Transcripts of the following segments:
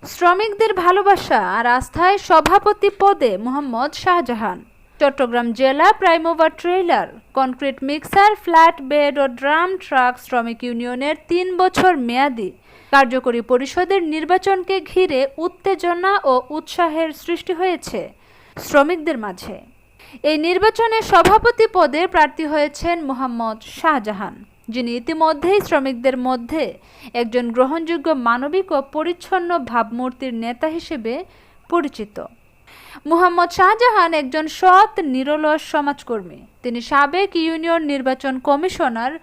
শ্রমিকদের ভালোবাসা আর আস্থায় সভাপতি পদে মোহাম্মদ শাহজাহান। চট্টগ্রাম জেলা prime mover trailer, concrete mixer, flat bed ও ড্রাম ট্রাক শ্রমিক ইউনিয়নের ৩ বছর মেয়াদী কার্যকরী পরিষদের নির্বাচনকে ঘিরে উত্তেজনা ও উৎসাহের সৃষ্টি হয়েছে শ্রমিকদের মাঝে। এই নির্বাচনে সভাপতি পদে প্রার্থী হয়েছেন মোহাম্মদ শাহজাহান, যিনি ইতিমধ্যেই শ্রমিকদের মধ্যে একজন গ্রহণযোগ্য মানবিক ও পরিচ্ছন্ন ভাবমূর্তির নেতা হিসেবে পরিচিত। মোহাম্মদ শাহজাহান একজন সৎ নিরলস সমাজকর্মী। তিনি সাবেক ইউনিয়ন নির্বাচন কমিশনার,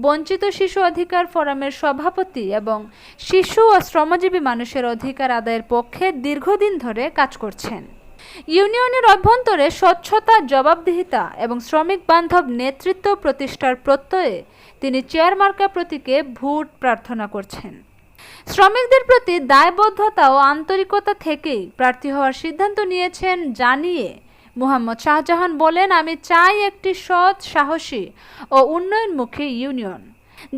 বঞ্চিত শিশু অধিকার ফোরামের সভাপতি এবং শিশু ও শ্রমজীবী মানুষের অধিকার আদায়ের পক্ষে দীর্ঘদিন ধরে কাজ করছেন। ইউনিয়নের অভ্যন্তরে স্বচ্ছতা, জবাবদিহিতা এবং শ্রমিক বান্ধব নেতৃত্ব প্রতিষ্ঠার প্রত্যয়ে তিনি চেয়ার মার্কা প্রতীকে ভোট প্রার্থনা করছেন। শ্রমিকদের প্রতি দায়বদ্ধতা ও আন্তরিকতা থেকেই প্রার্থী হওয়ার সিদ্ধান্ত নিয়েছেন জানিয়ে মোহাম্মদ শাহজাহান বলেন, আমি চাই একটি সৎ, সাহসী ও উন্নয়নমুখী ইউনিয়ন,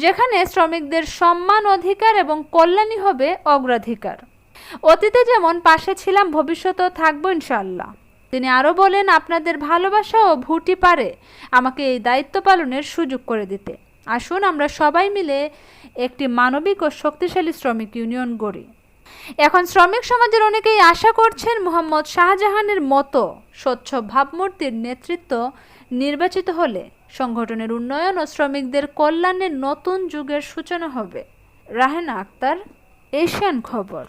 যেখানে শ্রমিকদের সম্মান, অধিকার এবং কল্যাণই হবে অগ্রাধিকার। অতীতে যেমন পাশে ছিলাম, ভবিষ্যতেও থাকবো ইনশাআল্লাহ। তিনি আরও বলেন, আপনাদের ভালোবাসা ও ভোটই পারে আমাকে এই দায়িত্ব পালনের সুযোগ করে দিতে। আসুন আমরা সবাই মিলে একটি মানবিক ও শক্তিশালী শ্রমিক ইউনিয়ন গড়ি। এখন শ্রমিক সমাজের অনেকেই আশা করছেন মোহাম্মদ শাহজাহানের মতো স্বচ্ছ ভাবমূর্তির নেতৃত্ব নির্বাচিত হলে সংগঠনের উন্নয়ন ও শ্রমিকদের কল্যাণের নতুন যুগের সূচনা হবে। রাহেনা আক্তার, এশিয়ান খবর।